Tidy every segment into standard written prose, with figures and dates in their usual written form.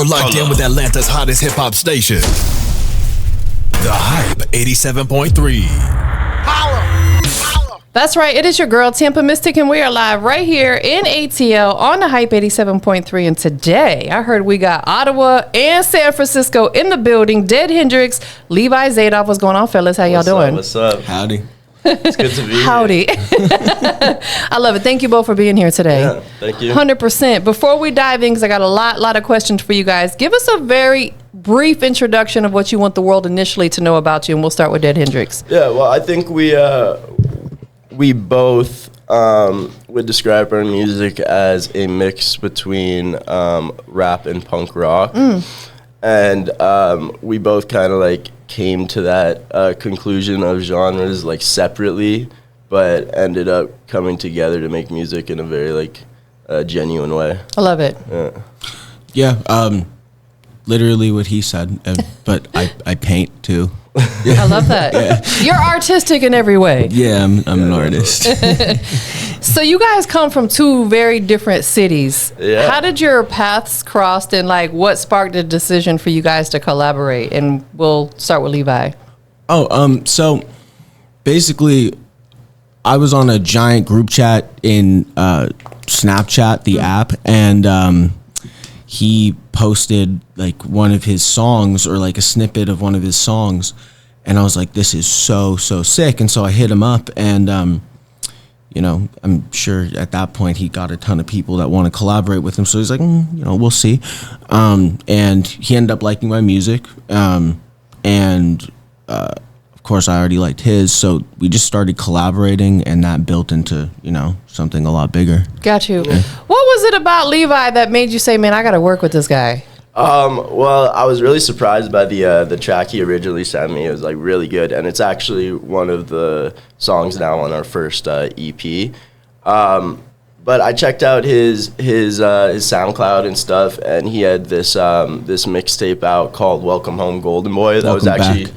You're locked in with Atlanta's hottest hip-hop station. The Hype 87.3. Holla! That's right. It is your girl, TampaMystic, and we are live right here in ATL on the Hype 87.3. And today, I heard we got Ottawa and San Francisco in the building. Dead Hendrix, Levi Zadoff. What's going on, fellas? How y'all doing? What's up? Howdy. It's good to be here. Howdy. I love it. Thank you both for being here today. Yeah, thank you. 100%. Before we dive in, because I got a lot of questions for you guys, give us a very brief introduction of what you want the world initially to know about you, and we'll start with Dead Hendrix. Yeah, well, I think we both would describe our music as a mix between rap and punk rock. And we both kind of like came to that conclusion of genres like separately, but ended up coming together to make music in a very like genuine way. I love it. Yeah, literally what he said, but I paint too. I love that. Yeah. You're artistic in every way. Yeah, I'm an artist. So you guys come from two very different cities. Yeah. How did your paths cross, and like what sparked the decision for you guys to collaborate? And we'll start with Levi. So basically, I was on a giant group chat in Snapchat, the app, and he posted like one of his songs or like a snippet of one of his songs, and I was like, this is so sick. And so I hit him up, and you know, I'm sure at that point he got a ton of people that want to collaborate with him, so he's like, you know, we'll see. And he ended up liking my music, and of course I already liked his, so we just started collaborating, and that built into, you know, something a lot bigger. Got you. Yeah. What was it about Levi that made you say, man, I got to work with this guy? Well, I was really surprised by the track he originally sent me. It was like really good, and it's actually one of the songs now on our first EP. But I checked out his SoundCloud and stuff, and he had this mixtape out called "Welcome Home, Golden Boy." That was actually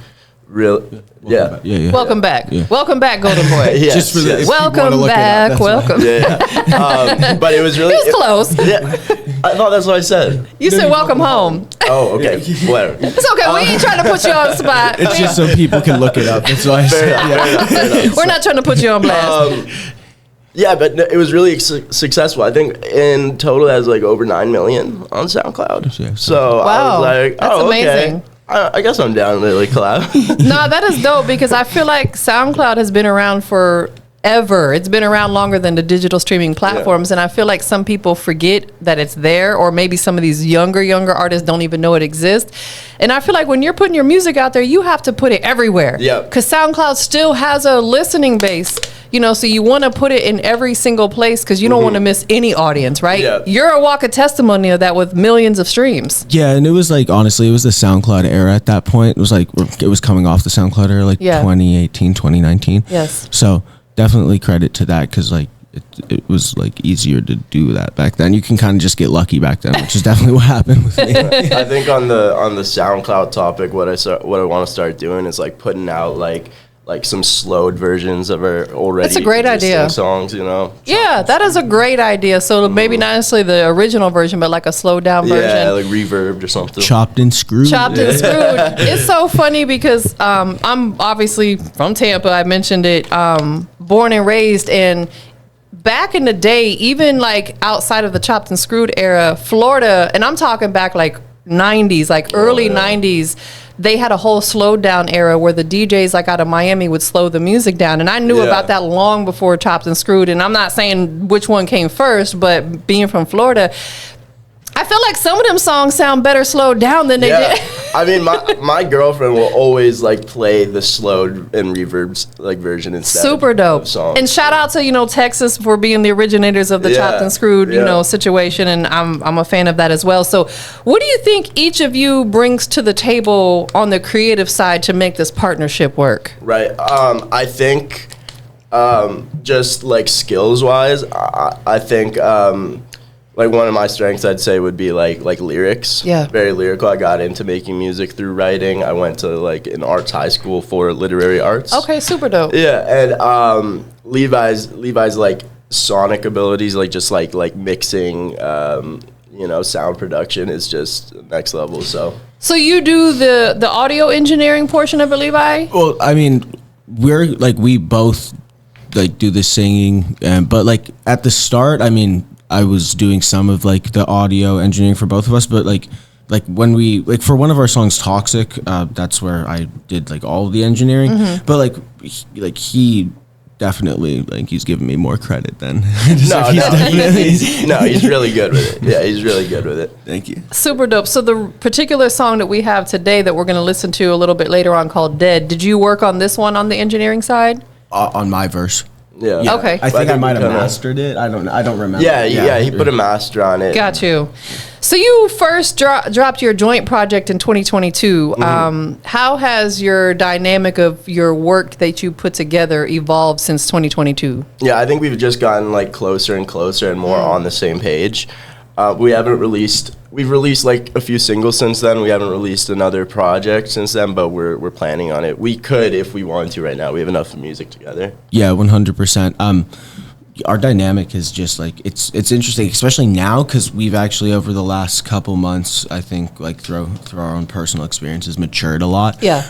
real. Yeah. Yeah. Welcome back. Yeah. Welcome back, Golden Boy. Yes, just for the, welcome back. Welcome. Yeah. But it was really. It was close. I thought that's what I said. You said welcome home. Oh, okay. Whatever. It's okay. We ain't trying to put you on the spot. it's just so people can look it up. That's why I said. We're not trying to put you on blast. Yeah, but it was really successful. I think in total it has like over 9 million on SoundCloud. Yeah, so wow, I was like, that's amazing. Okay. I guess I'm down to like collab. No, that is dope, because I feel like SoundCloud has been around forever. It's been around longer than the digital streaming platforms, and I feel like some people forget that it's there, or maybe some of these younger artists don't even know it exists. And I feel like when you're putting your music out there, you have to put it everywhere. Yeah. Because SoundCloud still has a listening base, you know, so you want to put it in every single place because you don't want to miss any audience, right? Yeah. You're a walk of testimony of that with millions of streams. Yeah, and it was like, honestly, it was the SoundCloud era at that point. It was like, it was coming off the SoundCloud era, like 2018, 2019. Yes. So definitely credit to that, because like it was like easier to do that back then. You can kind of just get lucky back then, which is definitely what happened with me. I think on the SoundCloud topic, what I want to start doing is like putting out like some slowed versions of our already That's a great idea. songs, you know? Yeah, that is a great idea. So maybe not necessarily the original version, but like a slowed down version. Yeah, like reverbed or something. Chopped and screwed. And screwed. It's so funny because I'm obviously from Tampa. I mentioned it. Born and raised, and back in the day, even like outside of the chopped and screwed era, Florida, and I'm talking back like 90s, like early 90s, they had a whole slowed down era where the DJs like out of Miami would slow the music down. And I knew about that long before Chopped and Screwed. And I'm not saying which one came first, but being from Florida, I feel like some of them songs sound better slowed down than they did. I mean, my girlfriend will always like play the slowed and reverbed like version instead. Super dope. Of songs. And shout out to, you know, Texas for being the originators of the Chopped and Screwed, you know, situation. And I'm a fan of that as well. So what do you think each of you brings to the table on the creative side to make this partnership work? Right. I think just like skills wise, I think like one of my strengths, I'd say, would be like lyrics. Yeah. Very lyrical. I got into making music through writing. I went to like an arts high school for literary arts. Okay, super dope. Yeah, and Levi's like sonic abilities, like just like mixing, sound production is just next level. So you do the audio engineering portion of it, Levi? Well, I mean, we both like do the singing, but like at the start, I mean, I was doing some of like the audio engineering for both of us, but like when we for one of our songs, Toxic, that's where I did like all of the engineering. Mm-hmm. But he definitely he's giving me more credit than he's really good with it. Yeah, he's really good with it. Thank you. Super dope. So the particular song that we have today that we're going to listen to a little bit later on, called Dead, did you work on this one on the engineering side? On my verse. Yeah. Okay. I think I might have mastered it. I don't remember. Yeah, he put a master on it. Got you. So you first dropped your joint project in 2022. Mm-hmm. How has your dynamic of your work that you put together evolved since 2022? Yeah, I think we've just gotten closer and closer and more on the same page. We've released a few singles since then. We haven't released another project since then, but we're planning on it. We could if we wanted to right now. We have enough music together. Yeah, 100%. Our dynamic is just it's interesting, especially now because we've actually over the last couple months, I think through our own personal experiences, matured a lot. Yeah.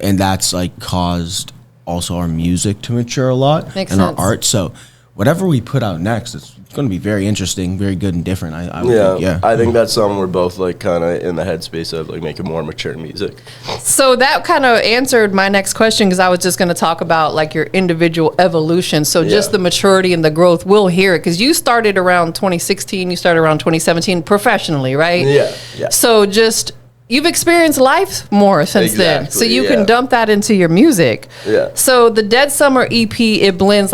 And that's caused also our music to mature a lot. Makes and sense. Our art. So whatever we put out next, it's going to be very interesting, very good and different. I think that's something we're both kind of in the headspace of making more mature music. So that kind of answered my next question, because I was just going to talk about your individual evolution. So just the maturity and the growth, we'll hear it, because you started around 2016, you started around 2017 professionally, right? Yeah. So just you've experienced life more since then, so you can dump that into your music. Yeah. So the Dead Summer EP, it blends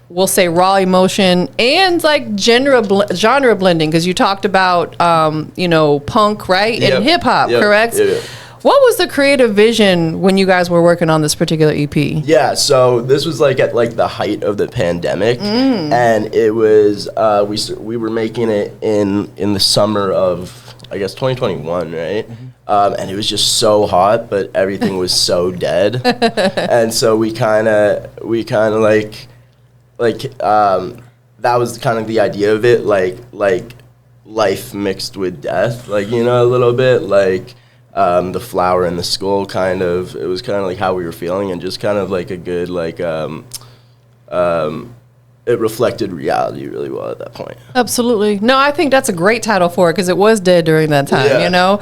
we'll say raw emotion and genre blending, because you talked about punk, right? And hip hop, correct? Yeah. What was the creative vision when you guys were working on this particular EP? Yeah, so this was at the height of the pandemic, and it was we were making it in the summer of, I guess, 2021, right? And it was just so hot, but everything was so dead, and so we kind of that was kind of the idea of it, life mixed with death, a little bit, the flower and the skull, kind of. It was kind of how we were feeling, and just kind of a good it reflected reality really well at that point. Absolutely. No, I think that's a great title for it, because it was dead during that time, Yeah.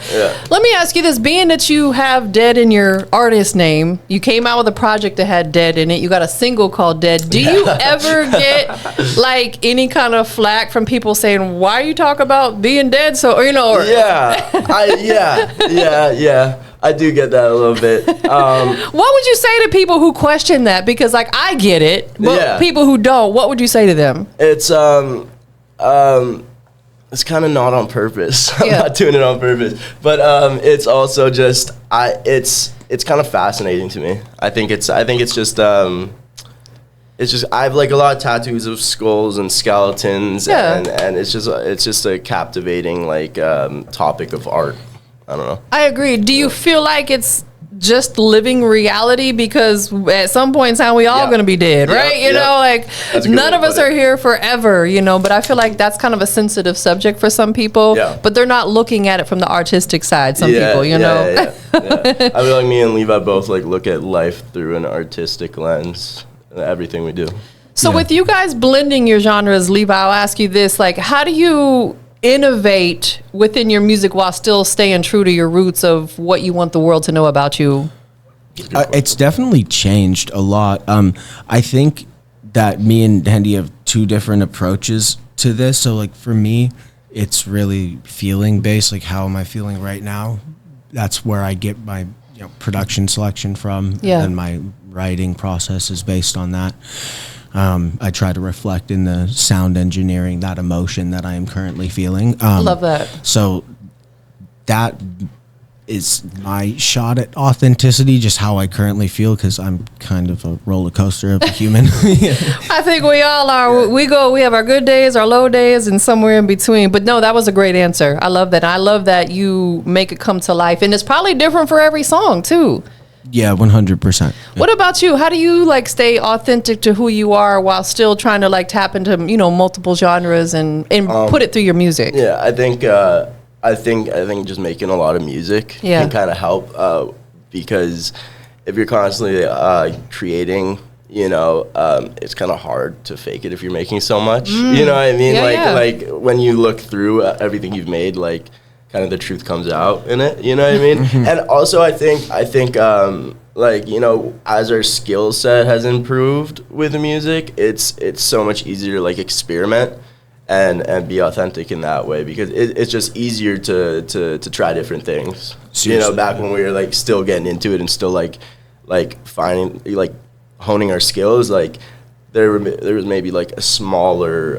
Let me ask you this. Being that you have Dead in your artist name, you came out with a project that had Dead in it. You got a single called Dead. Do you ever get any kind of flack from people saying, why you talk about being dead? So, Yeah. I do get that a little bit. What would you say to people who question that? Because I get it, but people who don't, what would you say to them? It's kind of not on purpose. I'm not doing it on purpose, but it's also just it's kind of fascinating to me. I think it's just I have a lot of tattoos of skulls and skeletons, and it's just a captivating topic of art. I don't know. I agree. Do you feel like it's just living reality? Because at some point in time, we all going to be dead, right? None of us are here forever, but I feel like that's kind of a sensitive subject for some people, but they're not looking at it from the artistic side, some people, Yeah. I feel like me and Levi both look at life through an artistic lens, everything we do. So with you guys blending your genres, Levi, I'll ask you this, how do you innovate within your music while still staying true to your roots of what you want the world to know about you? It's definitely changed a lot. I think that me and Hendy have two different approaches to this. So for me, it's really feeling based. How am I feeling right now? That's where I get my production selection from. And my writing process is based on that. I try to reflect in the sound engineering that emotion that I am currently feeling. Love that. So that is my shot at authenticity, just how I currently feel, because I'm kind of a roller coaster of a human. I think we all are. We have our good days, our low days, and somewhere in between. But no, that was a great answer. I love that. I love that you make it come to life. And it's probably different for every song, too. Yeah, 100%. What about you? How do you like stay authentic to who you are while still trying to like tap into, you know, multiple genres and put it through your music? Yeah, I think just making a lot of music can kind of help because if you're constantly creating, you know, it's kind of hard to fake it if you're making so much. You know what I mean? Like when you look through everything you've made, like kind of the truth comes out in it. You know what I mean? And also, I think like, you know, as our skill set has improved with the music, it's so much easier to like experiment and be authentic in that way, because it's just easier to try different things. Seriously. You know, back when we were like still getting into it and still like finding, like honing our skills, like there was maybe like a smaller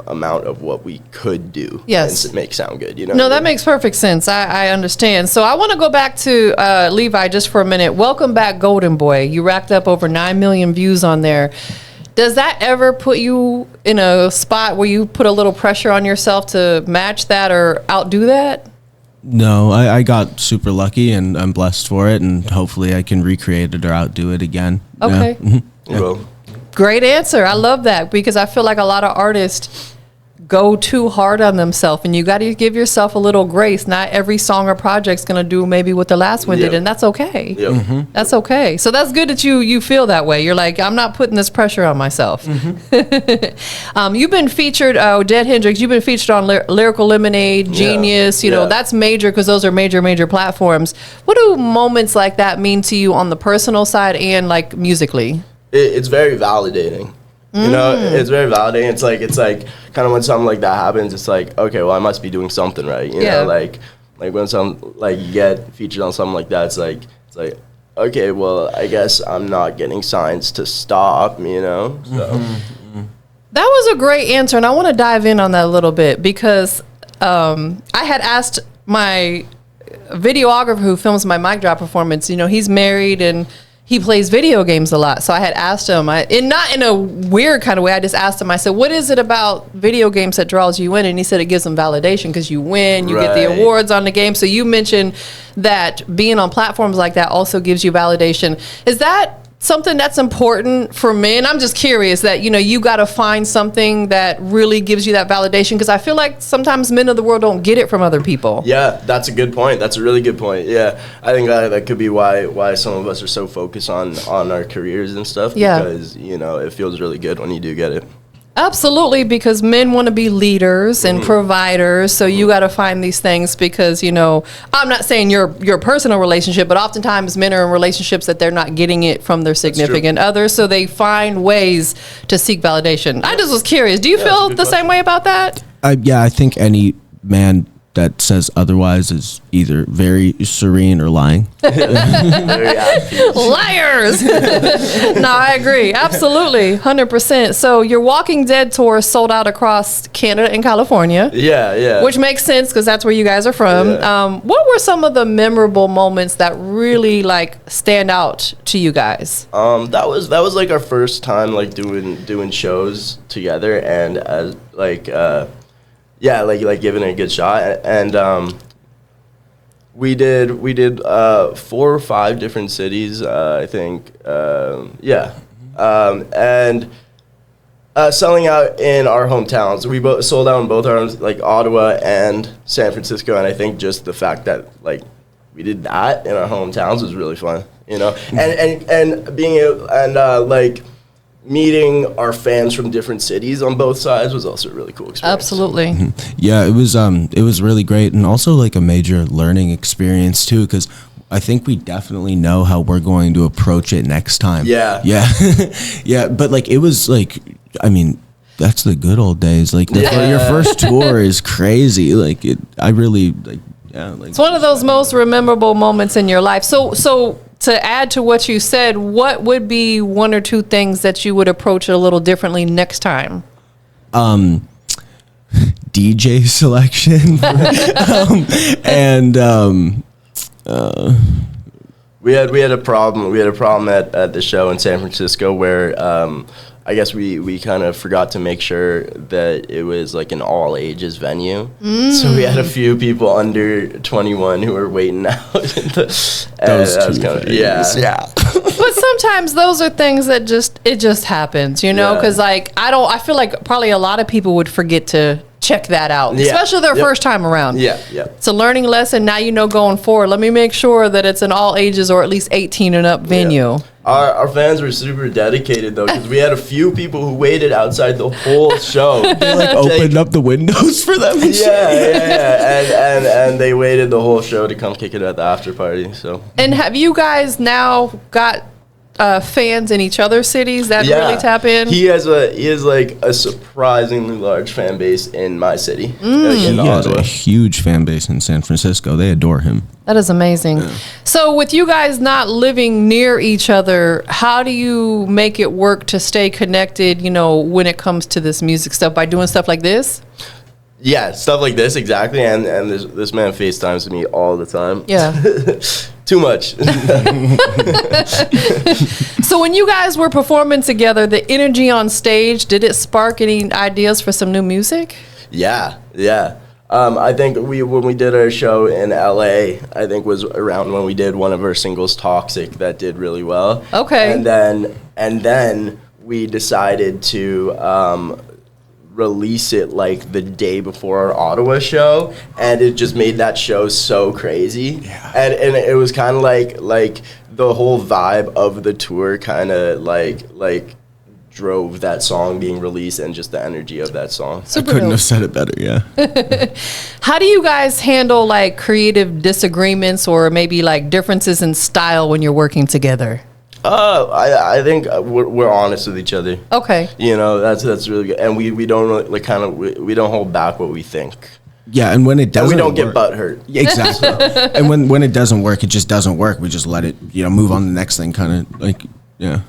amount of what we could do. Yes. And make sound good, you know? No, that makes perfect sense. I understand. So I want to go back to Levi just for a minute. Welcome back, Golden Boy. You racked up over 9 million views on there. Does that ever put you in a spot where you put a little pressure on yourself to match that or outdo that? No, I got super lucky and I'm blessed for it, and hopefully I can recreate it or outdo it again. Okay. Yeah. Well, Great answer. I love that, because I feel like a lot of artists go too hard on themselves, and you got to give yourself a little grace. Not every song or project's going to do maybe what the last one did, and that's okay. Yep. That's okay. So that's good that you feel that way. You're like, I'm not putting this pressure on myself. You've been featured, Dead Hendrix, you've been featured on Lyrical Lemonade, Genius, you know, that's major because those are major platforms. What do moments like that mean to you on the personal side and like musically? It's very validating. You know, it's very validating. It's like kind of when something like that happens, it's like, okay, well, I must be doing something right. You know, like when you get featured on something like that, it's like, okay, well, I guess I'm not getting signs to stop, you know? So. That was a great answer, and I want to dive in on that a little bit, because I had asked my videographer who films my mic drop performance, you know, he's married and he plays video games a lot. So I had asked him, not in a weird kind of way, I just asked him, I said, what is it about video games that draws you in? And he said it gives them validation because you win, you get the awards on the game. So you mentioned that being on platforms like that also gives you validation. Is that something that's important for men? I'm just curious that, you know, you got to find something that really gives you that validation, because I feel like sometimes men of the world don't get it from other people. Yeah, that's a good point. That's a really good point. Yeah, I think that could be why some of us are so focused on our careers and stuff, because, you know, it feels really good when you do get it. Absolutely, because men want to be leaders and providers, so you got to find these things, because, you know, I'm not saying your personal relationship, but oftentimes men are in relationships that they're not getting it from their significant others, so they find ways to seek validation. I just was curious. Do you feel the same way about that? Yeah, I think any man that says otherwise is either very serene or lying. Liars! No, I agree. Absolutely. 100%. So your Walking Dead tour sold out across Canada and California. Yeah. Which makes sense because that's where you guys are from. Yeah. What were some of the memorable moments that really like stand out to you guys? That was like our first time like doing shows together, and as like giving it a good shot, and we did 4 or 5 different cities, I think, and selling out in our hometowns. We both sold out in both our like Ottawa and San Francisco, and I think just the fact that like we did that in our hometowns was really fun, you know, and being able and like meeting our fans from different cities on both sides was also a really cool experience. Absolutely. Yeah, it was really great, and also like a major learning experience too, because I think we definitely know how we're going to approach it next time. Yeah. Yeah, but like it was like, I mean, that's the good old days. Like your first tour is crazy. Like I really like. Yeah, like it's one of those most memorable moments in your life. So to add to what you said, what would be 1 or 2 things that you would approach it a little differently next time? DJ selection, We had a problem. We had a problem at the show in San Francisco where I guess we kind of forgot to make sure that it was like an all ages venue. So we had a few people under 21 who were waiting out. Those two yeah. But sometimes those are things that just happens, you know, because like I feel like probably a lot of people would forget to check that out, especially their first time around. Yeah. It's a learning lesson. Now you know going forward. Let me make sure that it's an all ages or at least 18 and up venue. Yeah. Our fans were super dedicated though, because we had a few people who waited outside the whole show. They like opened up the windows for them. And and they waited the whole show to come kick it at the after party. So. And have you guys now got fans in each other's cities that really tap in? He has like a surprisingly large fan base in my city. He has a huge fan base in San Francisco. They adore him. That is amazing. Yeah. So with you guys not living near each other, how do you make it work to stay connected, you know, when it comes to this music stuff? By doing stuff like this? Yeah, stuff like this, exactly. And this man FaceTimes me all the time. Yeah. Too much. So when you guys were performing together, the energy on stage, did it spark any ideas for some new music? Yeah. I think when we did our show in LA, I think was around when we did one of our singles, Toxic, that did really well. Okay. And then we decided to release it like the day before our Ottawa show, and it just made that show so crazy. Yeah. And it was kind of like the whole vibe of the tour kind of like drove that song being released and just the energy of that song. Super I couldn't dope. have said it better, yeah. How do you guys handle like creative disagreements or maybe like differences in style when you're working together? I think we're honest with each other. Okay. You know, that's really good. And we don't really, like kind of we don't hold back what we think. Yeah, and when it doesn't, we don't get butthurt. Yeah, exactly. And when it doesn't work, it just doesn't work. We just let it, move on to the next thing, kind of like, yeah.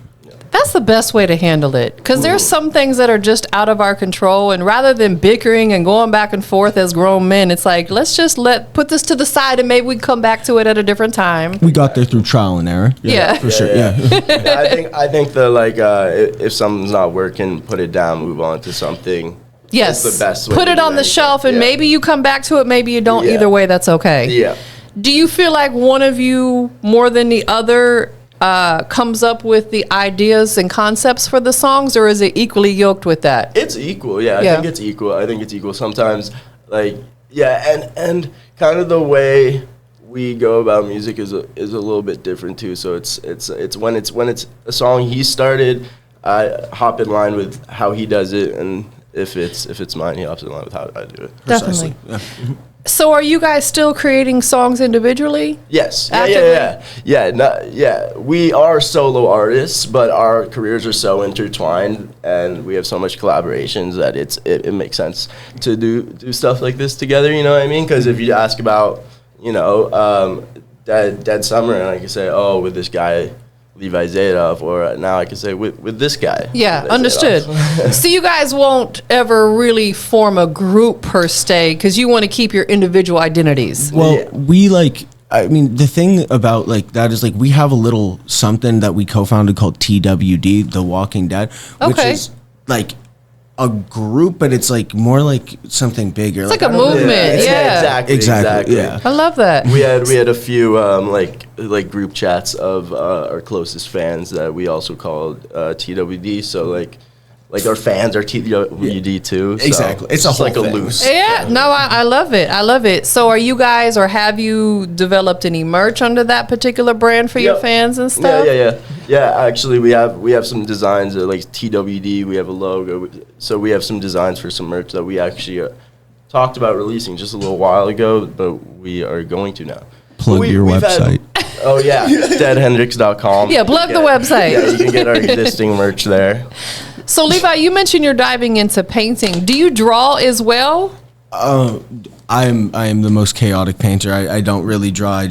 That's the best way to handle it, because there's some things that are just out of our control, and rather than bickering and going back and forth as grown men, it's like, let's just put this to the side and maybe we can come back to it at a different time. We got there through trial and error. Yeah. For sure. Yeah. I think that if something's not working, put it down, move on to something. Yes. That's the best way put to it do on the anything. shelf, and maybe you come back to it, maybe you don't. Yeah. Either way, that's okay. Yeah. Do you feel like one of you more than the other comes up with the ideas and concepts for the songs, or is it equally yoked with that? It's equal, yeah. I think it's equal. Sometimes, and kind of the way we go about music is a little bit different too. So it's when it's a song he started, I hop in line with how he does it, and if it's mine, he hops in line with how I do it. Definitely. Yeah. So are you guys still creating songs individually? Yes. Actively? Yeah. We are solo artists, but our careers are so intertwined, and we have so much collaborations that it makes sense to do stuff like this together. You know what I mean? Because if you ask about, Dead Summer, and I can say, oh, with this guy Levi Zadoff, or now I can say with this guy. Yeah, Levi understood. So you guys won't ever really form a group per se, because you want to keep your individual identities. Well, the thing about that is we have a little something that we co-founded called TWD, The Walking Dead, which is a group, but it's more like something bigger. It's like a movement. Yeah. Exactly. Yeah. I love that. We had a few group chats of our closest fans that we also called TWD. So our fans are TWD too. So exactly. It's a whole like a thing. loose. Yeah. No, I love it. I love it. So are you guys, or have you developed any merch under that particular brand for your fans and stuff? Yeah, actually, we have some designs like TWD. We have a logo. So we have some designs for some merch that we actually talked about releasing just a little while ago, but we are going to now. Plug your website. deadhendrix.com. Yeah, plug the website. Yeah, you can get our existing merch there. So Levi, you mentioned you're diving into painting. Do you draw as well? I am the most chaotic painter. I don't really draw.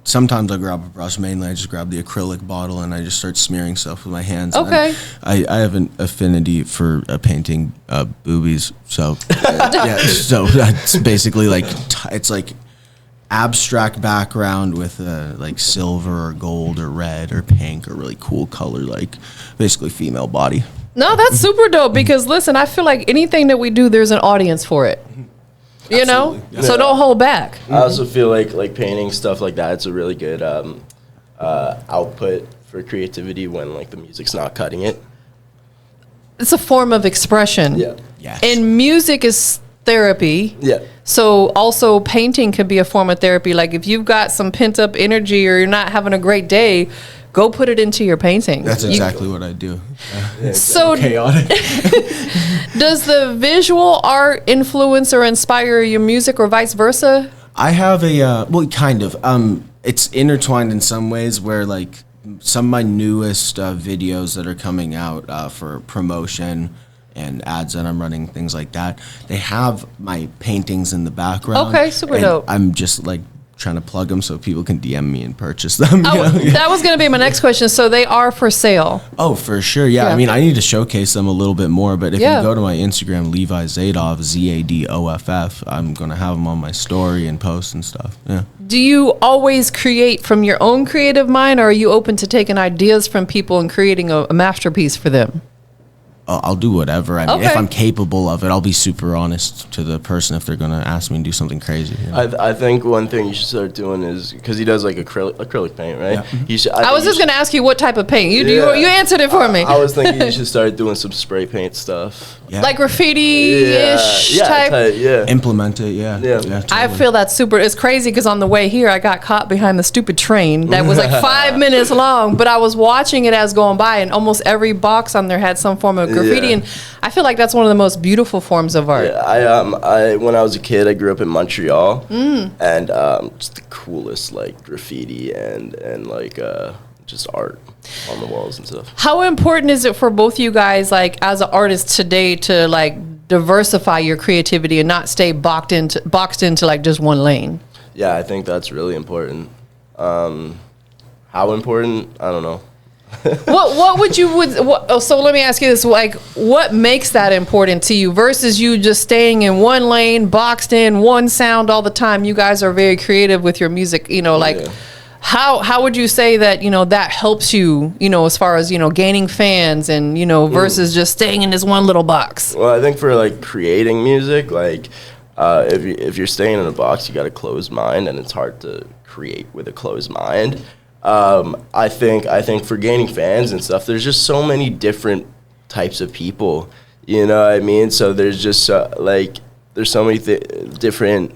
Sometimes I grab a brush. Mainly, I just grab the acrylic bottle and I just start smearing stuff with my hands. Okay. I have an affinity for painting boobies. So yeah. So that's basically abstract background with like silver or gold or red or pink or really cool color, like basically female body. No, that's super dope because listen, I feel like anything that we do, there's an audience for it. You know? Yeah. So don't hold back. I also feel like painting stuff like that, it's a really good output for creativity when like the music's not cutting it. It's a form of expression. Yeah. Yes. And music is therapy. Yeah. So also painting could be a form of therapy. Like if you've got some pent up energy or you're not having a great day, go put it into your painting. That's exactly what I do. So Chaotic. does the visual art influence or inspire your music or vice versa? I have a well, kind of. It's intertwined in some ways where like some of my newest videos that are coming out for promotion and ads that I'm running, things like that, they have my paintings in the background. Okay, super and dope. I'm just like trying to plug them so people can DM me and purchase them. That was going to be my next question. So they are for sale. Oh, for sure. Yeah. Yeah. I mean, I need to showcase them a little bit more, but if Yeah. you go to my Instagram, Levi Zadoff, Zadoff, I'm going to have them on my story and posts and stuff. Yeah. Do you always create from your own creative mind, or are you open to taking ideas from people and creating a masterpiece for them? I'll do whatever. I mean, if Okay. I'm capable of it, I'll be super honest to the person if they're going to ask me to do something crazy. You know? I think one thing you should start doing is, because he does like acrylic paint, right? Yeah. You should, I was just going to ask you what type of paint. You Yeah. you answered it for me. I was thinking you should start doing some spray paint stuff. Yeah. Like graffiti-ish yeah, type. yeah. Implement it, yeah. Yeah. I totally. feel that's super. It's crazy because on the way here, I got caught behind the stupid train that was like 5 minutes long, but I was watching it as going by, and almost every box on there had some form of graffiti, Yeah. and I feel like that's one of the most beautiful forms of art. Yeah, I when I was a kid, I grew up in Montreal, and just the coolest like graffiti and like just art on the walls and stuff. How important is it for both you guys, like as an artist today, to like diversify your creativity and not stay boxed into like just one lane? Yeah, I think that's really important. How important? I don't know. What would you so let me ask you this, like what makes that important to you versus you just staying in one lane, boxed in one sound all the time? You guys are very creative with your music, you know, like Yeah. how would you say that, you know, that helps you, you know, as far as, you know, gaining fans and, you know, versus just staying in this one little box? Well, I think for like creating music, like if you're staying in a box, you got a closed mind, and it's hard to create with a closed mind. I think for gaining fans and stuff, there's just so many different types of people, you know what I mean? So there's just there's so many different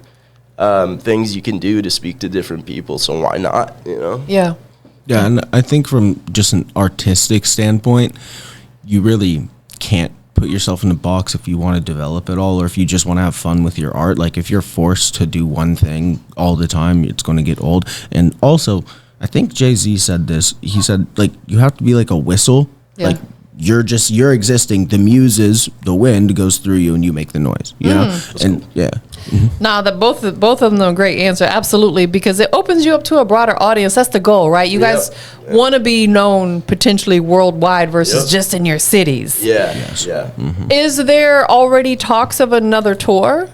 things you can do to speak to different people. So why not, you know? Yeah. Yeah, and I think from just an artistic standpoint, you really can't put yourself in a box if you want to develop it all, or if you just want to have fun with your art. Like if you're forced to do one thing all the time, it's going to get old. And also, I think Jay-Z said this. He said, like, you have to be like a whistle. Yeah. Like you're existing. The muses, the wind goes through you, and you make the noise. You know, and yeah. No, that both of them are a great answer, absolutely, because it opens you up to a broader audience. That's the goal, right? You guys want to be known potentially worldwide versus just in your cities. Yeah, Yes. yeah. Is there already talks of another tour?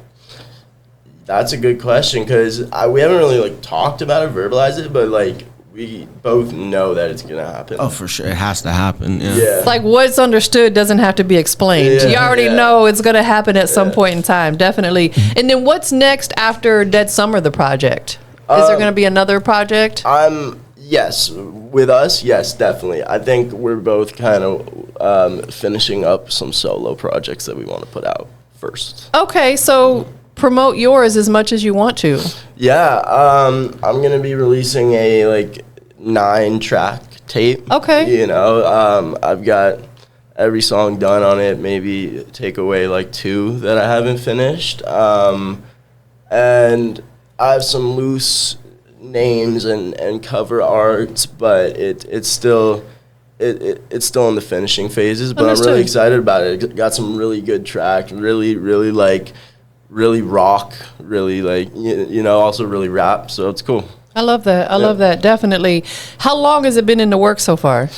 That's a good question, because we haven't really like talked about it, verbalized it, but like we both know that it's gonna happen. Oh, for sure, it has to happen. Yeah. Yeah. Like what's understood doesn't have to be explained. Yeah, You already yeah. know it's going to happen at some point in time, definitely. And then what's next after Dead Summer, the project? Is there going to be another project? Yes, with us, yes, definitely. I think we're both kind of finishing up some solo projects that we want to put out first. Okay, so promote yours as much as you want to. Yeah, I'm gonna be releasing a like 9-track tape. Okay. You know, I've got every song done on it. Maybe take away like 2 that I haven't finished. And I have some loose names and cover art, but it's still it's still in the finishing phases. But I'm Understood. really excited about it. Got some really good tracks. Really rock, really like you know, also really rap, so it's cool. I love that. I love that, definitely. How long has it been in the works so far?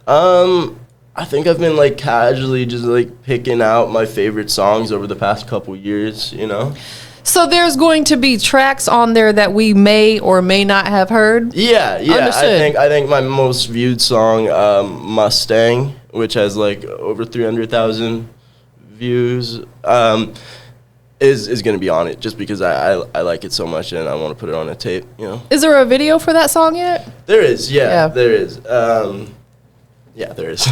I think I've been like casually just like picking out my favorite songs over the past couple years, you know. So there's going to be tracks on there that we may or may not have heard. Yeah. Understood. I think my most viewed song, Mustang, which has like over 300,000 views, is going to be on it just because I like it so much and I want to put it on a tape. You know. Is there a video for that song yet? There is. Yeah. There is. Yeah, there is.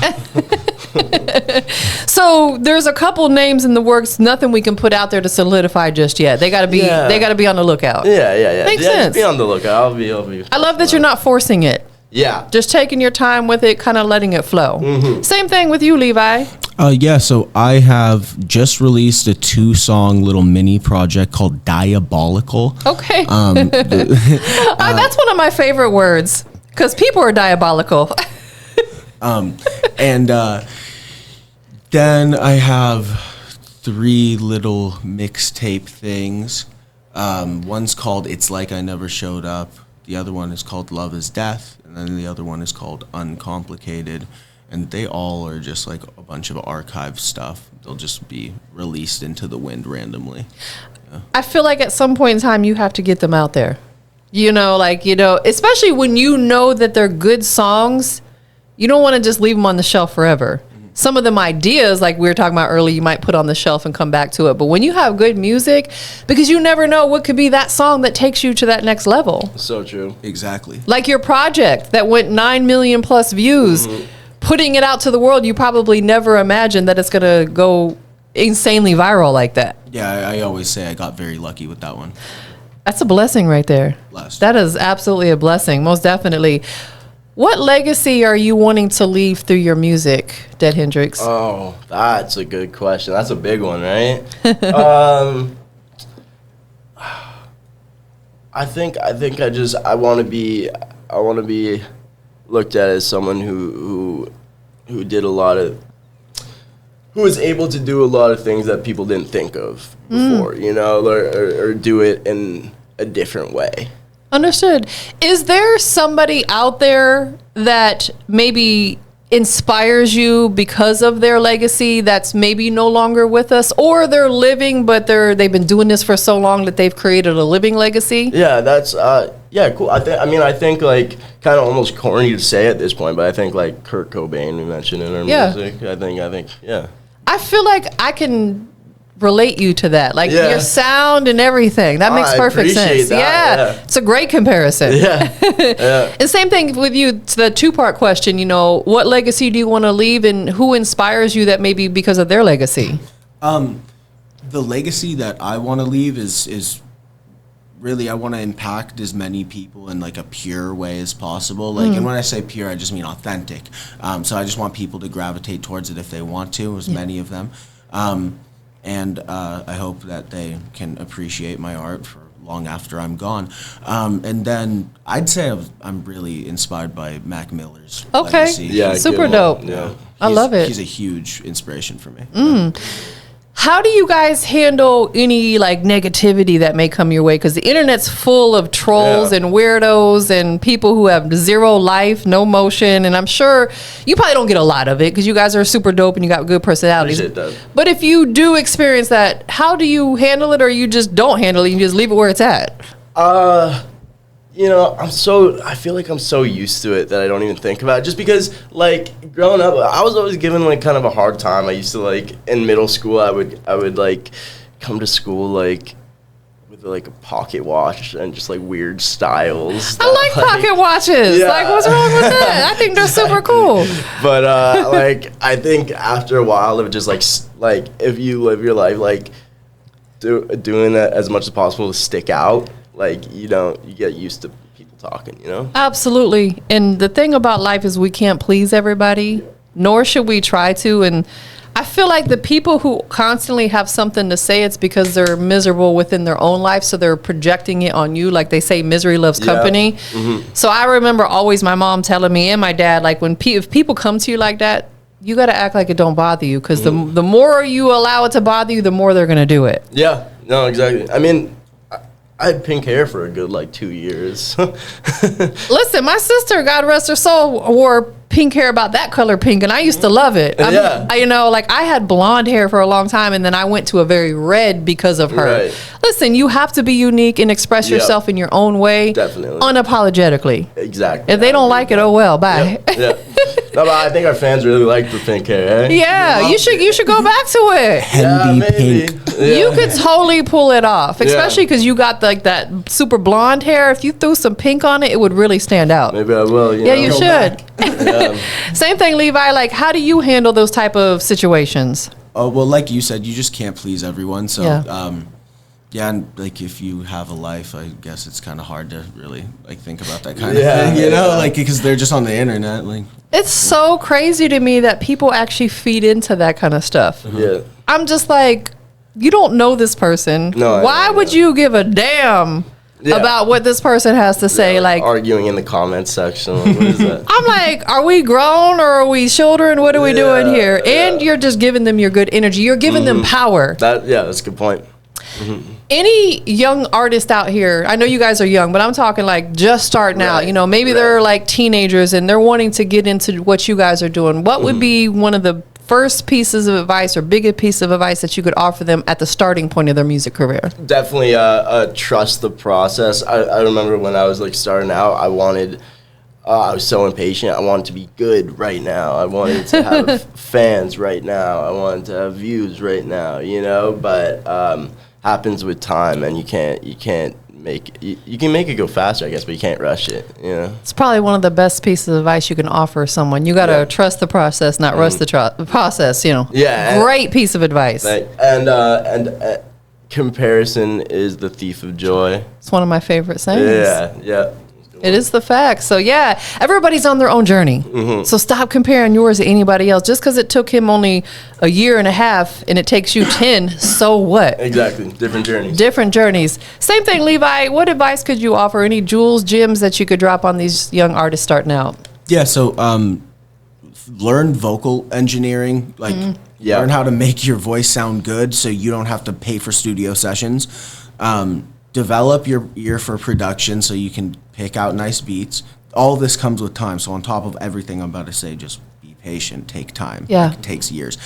So there's a couple names in the works. Nothing we can put out there to solidify just yet. They gotta be. Yeah. They gotta be on the lookout. Yeah. Makes Just sense. be on the lookout. I'll be. I love that you're not forcing it. Yeah. Just taking your time with it, kind of letting it flow. Mm-hmm. Same thing with you, Levi. Yeah, so I have just released a 2-song little mini project called Diabolical. Okay. That's one of my favorite words because people are diabolical. And then I have 3 little mixtape things. One's called It's Like I Never Showed Up. The other one is called Love is Death. And then the other one is called Uncomplicated. And they all are just like a bunch of archive stuff. They'll just be released into the wind randomly. Yeah. I feel like at some point in time you have to get them out there. Especially when you know that they're good songs, you don't want to just leave them on the shelf forever. Some of them ideas, like we were talking about earlier, you might put on the shelf and come back to it. But when you have good music, because you never know what could be that song that takes you to that next level. So true. Exactly. Like your project that went 9 million plus views, putting it out to the world, you probably never imagined that it's going to go insanely viral like that. Yeah, I always say I got very lucky with that one. That's a blessing right there. Blessed. That is absolutely a blessing, most definitely. What legacy are you wanting to leave through your music, Dead Hendrix? Oh, that's a good question. That's a big one, right? I think I want to be looked at as someone who was able to do a lot of things that people didn't think of before, or do it in a different way. Understood. Is there somebody out there that maybe inspires you because of their legacy that's maybe no longer with us, or they're living but they've been doing this for so long that they've created a living legacy? Yeah, that's cool. I think like kind of almost corny to say at this point, but I think like Kurt Cobain we mentioned in our music. I think yeah. I feel like I can relate you to that, like your sound and everything. That makes perfect sense. Yeah, it's a great comparison. Yeah. And same thing with you. To the 2-part question, what legacy do you want to leave, and who inspires you that maybe because of their legacy? The legacy that I want to leave is really I want to impact as many people in like a pure way as possible. And when I say pure, I just mean authentic. So I just want people to gravitate towards it if they want to, as many of them. And I hope that they can appreciate my art for long after I'm gone. And then I'd say I'm really inspired by Mac Miller's legacy. Yeah, super dope. Yeah. I love it. He's a huge inspiration for me. How do you guys handle any like negativity that may come your way? Because the internet's full of trolls and weirdos and people who have zero life, no motion. And I'm sure you probably don't get a lot of it because you guys are super dope and you got good personalities. Appreciate that. But if you do experience that, how do you handle it, or you just don't handle it? You just leave it where it's at? I feel like I'm so used to it that I don't even think about it. Just because, like, growing up, I was always given, like, kind of a hard time. I used to, like, in middle school, I would like, come to school, like, with, like, a pocket watch and just, like, weird styles. I like pocket watches. Yeah. Like, what's wrong with that? I think they're super cool. But, like, I think after a while, it would just, like, if you live your life, like, doing that as much as possible to stick out, like, you get used to people talking, Absolutely. And the thing about life is we can't please everybody, nor should we try to. And I feel like the people who constantly have something to say, it's because they're miserable within their own life, so they're projecting it on you. Like they say, misery loves company. So I remember always my mom telling me, and my dad, like, when if people come to you like that, you got to act like it don't bother you, because the more you allow it to bother you, the more they're going to do it. Yeah, no, exactly. I mean, I had pink hair for a good, 2 years. Listen, my sister, God rest her soul, wore pink hair about that color pink, and I used to love it. You know, like I had blonde hair for a long time, and then I went to a very red because of her. Right. Listen, you have to be unique and express yourself in your own way. Definitely. Unapologetically. Exactly. If they don't like it, oh well, bye. Yeah. No, but I think our fans really like the pink hair, eh? Yeah, you should go back to it. Hendy pink. Yeah. You could totally pull it off, especially because you got like that super blonde hair. If you threw some pink on it, it would really stand out. Maybe I will. Yeah, you Go should. Yeah. Same thing, Levi. Like, how do you handle those type of situations? Oh, well, like you said, you just can't please everyone. So, Yeah. yeah, and like if you have a life, I guess it's kind of hard to really like think about that kind Yeah, of thing, you know, yeah. like because they're just on the internet. Like, It's so crazy to me that people actually feed into that kind of stuff. Yeah. I'm just like, you don't know this person. No, Why would you give a damn about what this person has to say? Like, arguing in the comments section. Like, what is that? I'm like, are we grown or are we children? What are we doing here? And you're just giving them your good energy. You're giving them power. That's a good point. Any young artist out here, I know you guys are young, but I'm talking like just starting out, you know, maybe they're like teenagers and they're wanting to get into what you guys are doing. What would be one of the first pieces of advice or biggest piece of advice that you could offer them at the starting point of their music career? Definitely trust the process. I remember when I was like starting out, I was so impatient. I wanted to be good right now. I wanted to have fans right now. I wanted to have views right now, you know, but happens with time, and you can make it go faster, I guess, but you can't rush it, you know. It's probably one of the best pieces of advice you can offer someone. You got to trust the process, not rush the process, you know. Yeah. Great piece of advice. And comparison is the thief of joy. It's one of my favorite sayings. Yeah. It is the fact. So, yeah, everybody's on their own journey. So stop comparing yours to anybody else. Just because it took him only a year and a half and it takes you 10, so what? Exactly. Different journeys. Different journeys. Same thing, Levi. What advice could you offer? Any jewels, gems that you could drop on these young artists starting out? yeah, so learn vocal engineering, like learn how to make your voice sound good, so you don't have to pay for studio sessions. Develop your ear for production, so you can pick out nice beats. All this comes with time. So on top of everything I'm about to say, just be patient, take time. Yeah. Like, it takes years.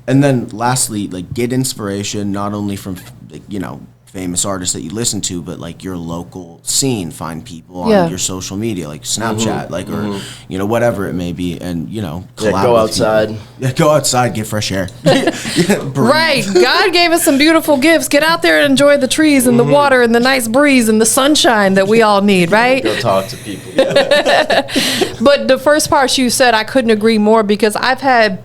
And then lastly, like get inspiration not only from like, you know, famous artists that you listen to, but like your local scene. Find people on your social media, like Snapchat, like or you know, whatever it may be, and you know, collab go with outside. people. Yeah, go outside, get fresh air. Right. God gave us some beautiful gifts. Get out there and enjoy the trees and the water and the nice breeze and the sunshine that we all need, right? Go talk to people. But the first part you said, I couldn't agree more, because I've had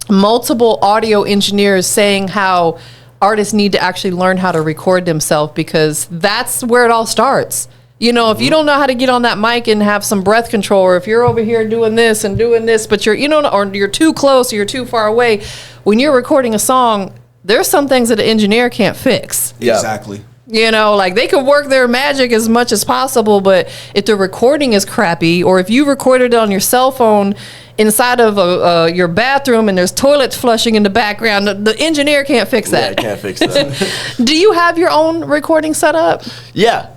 multiple audio engineers saying how artists need to actually learn how to record themselves, because that's where it all starts. You know, if you don't know how to get on that mic and have some breath control, or if you're over here doing this and doing this, but you're, you know, or you're too close or you're too far away, when you're recording a song, there's some things that an engineer can't fix. Yeah. Exactly. You know, like they could work their magic as much as possible, but if the recording is crappy, or if you recorded it on your cell phone inside of your bathroom and there's toilets flushing in the background, the engineer can't fix Yeah, I that. can't fix that. Do you have your own recording setup? Yeah.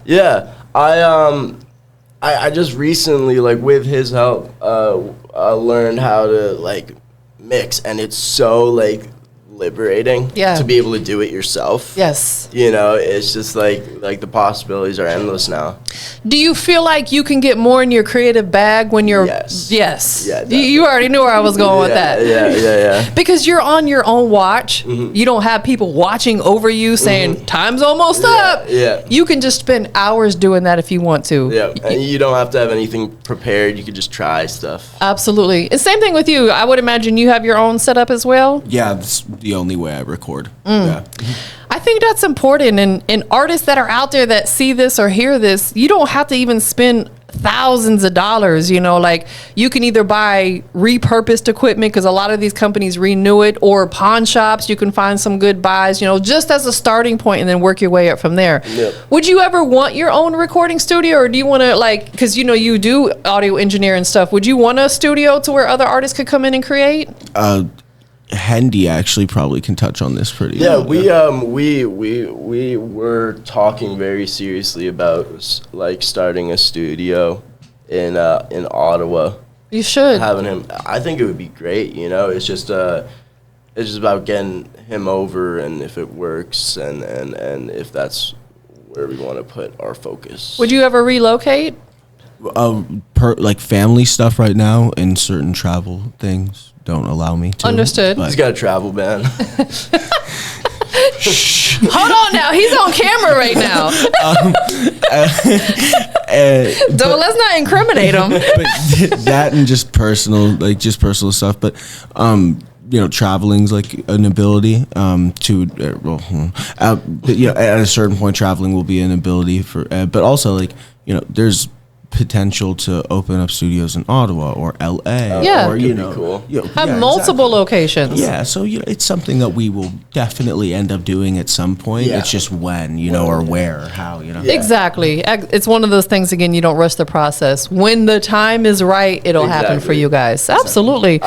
I just recently, like with his help, I learned how to like mix, and it's so like liberating to be able to do it yourself. Yes. You know, it's just like the possibilities are endless now. Do you feel like you can get more in your creative bag when you're... Yes. Yeah, definitely. you already knew where I was going with that. Yeah. Because you're on your own watch. You don't have people watching over you saying, time's almost up. Yeah. You can just spend hours doing that if you want to. Yeah, and you don't have to have anything prepared. You could just try stuff. Absolutely. And same thing with you. I would imagine you have your own setup as well. Yeah, that's the only way I record. Yeah. I think that's important. And artists that are out there that see this or hear this, you don't have to even spend thousands of dollars. You know, like you can either buy repurposed equipment, because a lot of these companies renew it, or pawn shops. You can find some good buys, you know, just as a starting point, and then work your way up from there. Yep. Would you ever want your own recording studio, or do you want to, like, because you know you do audio engineer and stuff, would you want a studio to where other artists could come in and create? Hendy actually probably can touch on this pretty Yeah, well. we were talking very seriously about like starting a studio in Ottawa. You should. having him. I think it would be great. You know, it's just about getting him over, and if it works, and if that's where we want to put our focus. Would you ever relocate? Like family stuff right now and certain travel things don't allow me to. Understood. He's got a travel ban. Hold on now. He's on camera right now. Let's not incriminate him. But that and just personal stuff. But traveling's like an ability at a certain point, traveling will be an ability for. But also, there's potential to open up studios in Ottawa or LA. Yeah. Or cool. Have multiple locations. Yeah, so it's something that we will definitely end up doing at some point. Yeah. It's just when, or where, or how, Yeah. Exactly. It's one of those things, again, you don't rush the process. When the time is right, it'll happen for you guys. Absolutely.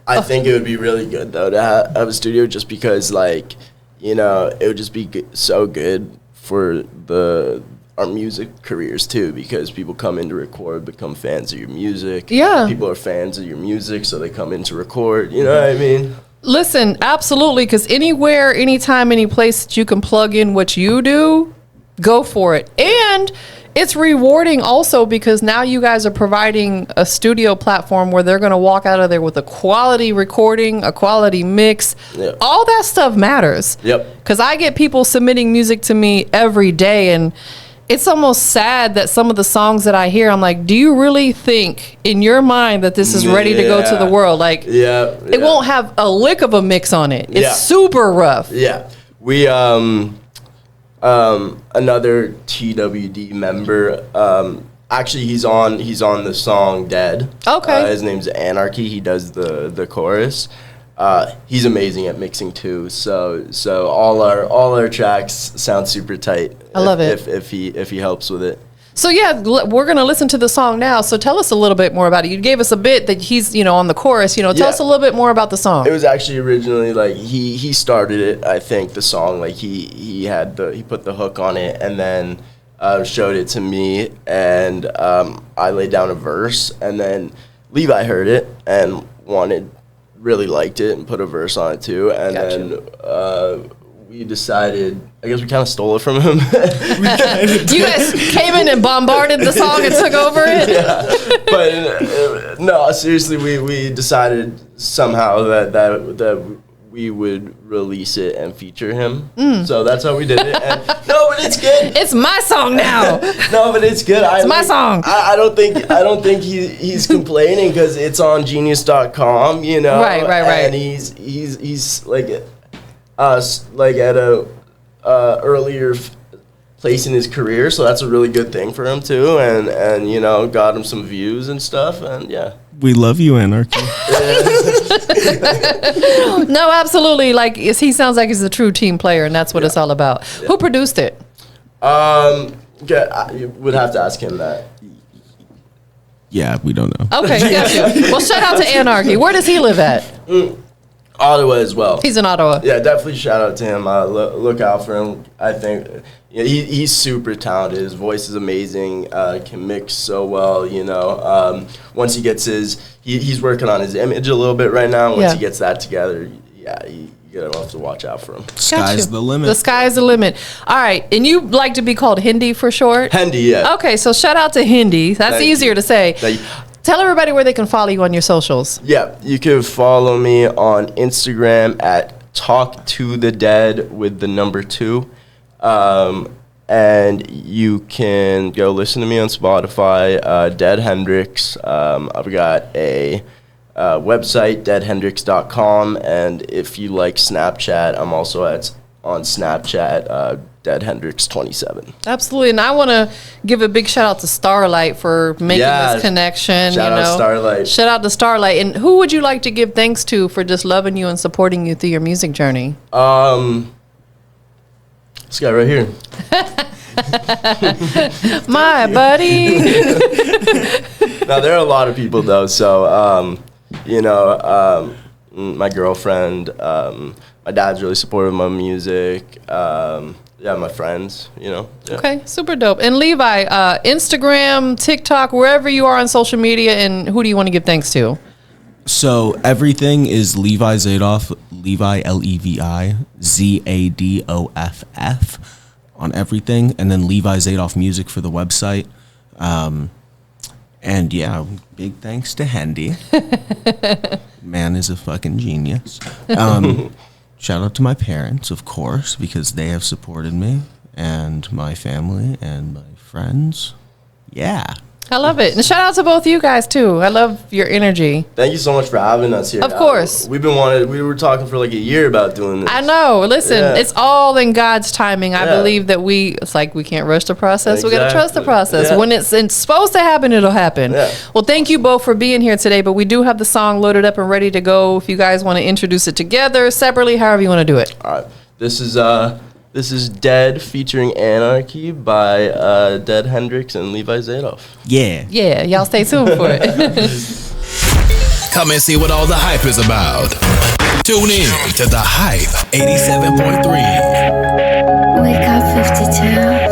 I think it would be really good, though, to have a studio, just because, it would just be so good for our music careers, too, because people come in to record, become fans of your music. Yeah. People are fans of your music, so they come in to record. You know what I mean? Listen, absolutely, because anywhere, anytime, any place that you can plug in what you do, go for it. And it's rewarding also because now you guys are providing a studio platform where they're going to walk out of there with a quality recording, a quality mix. Yeah. All that stuff matters. Yep. Because I get people submitting music to me every day, and it's almost sad that some of the songs that I hear, I'm like, do you really think in your mind that this is ready to go to the world? It won't have a lick of a mix on it. It's super rough. Yeah. We, another TWD member, actually he's on the song Dead. Okay. His name's Anarchy. He does the chorus. He's amazing at mixing too. So all our tracks sound super tight. I love it. If he helps with it. So we're gonna listen to the song now. So tell us a little bit more about it. You gave us a bit that he's on the chorus. Tell us a little bit more about the song. It was actually originally he started it. I think the song he put the hook on it, and then showed it to me, and I laid down a verse, and then Levi heard it and really liked it and put a verse on it too, and then we decided, I guess we kind of stole it from him. You guys came in and bombarded the song and took over it? Yeah. But no, seriously, we decided somehow that we would release it and feature him. So that's how we did it. And, no, but it's good. It's my song now. No, but it's good. It's my song. I don't think he's complaining because it's on Genius.com, Right. And he's at a earlier place in his career, so that's a really good thing for him too, and got him some views and stuff, and yeah. We love you, Anarchy. No, absolutely. He sounds like he's a true team player, and that's what it's all about. Yeah. Who produced it? You would have to ask him that. Yeah, we don't know. Okay, got you. Well, shout out to Anarchy. Where does he live at? Ottawa as well. He's in Ottawa. Yeah, definitely shout out to him. Look out for him. I think he's super talented. His voice is amazing. Can mix so well. Once he gets he's working on his image a little bit right now. Once he gets that together, you're gonna have to watch out for him. Sky's the limit. The sky's the limit. All right, and you like to be called Hindi for short? Hindi, yeah. Okay, so shout out to Hindi. That's easier to say. Tell everybody where they can follow you on your socials. Yeah, you can follow me on Instagram at TalkToTheDead with the number 2. And you can go listen to me on Spotify, Dead Hendrix. I've got a website, deadhendrix.com. And if you like Snapchat, I'm also on Snapchat, Dead Hendrix 27. Absolutely, and I want to give a big shout out to Starlight for making this connection. Shout out Starlight. Shout out to Starlight. And who would you like to give thanks to for just loving you and supporting you through your music journey? This guy right here. My buddy. Now there are a lot of people though. So my girlfriend. My dad's really supportive of my music. my friends, you know. Yeah. Okay, super dope. And Levi, Instagram, TikTok, wherever you are on social media, and who do you want to give thanks to? So everything is Levi Zadoff, Levi Levi Zadoff on everything, and then Levi Zadoff Music for the website. And yeah, big thanks to Hendy. Man is a fucking genius. Shout out to my parents, of course, because they have supported me, and my family and my friends. Yeah. I love it. And shout out to both you guys, too. I love your energy. Thank you so much for having us here. Of course. We were talking for like a year about doing this. I know. Listen, it's all in God's timing. I believe that it's like we can't rush the process. We got to trust the process. Yeah. When it's supposed to happen, it'll happen. Yeah. Well, thank you both for being here today, but we do have the song loaded up and ready to go. If you guys want to introduce it together, separately, however you want to do it. All right. This is Dead featuring Anarchy by Dead Hendrix and Levi Zadoff. Yeah. Yeah, y'all stay tuned for it. Come and see what all the hype is about. Tune in to The Hype 87.3. Wake up 52.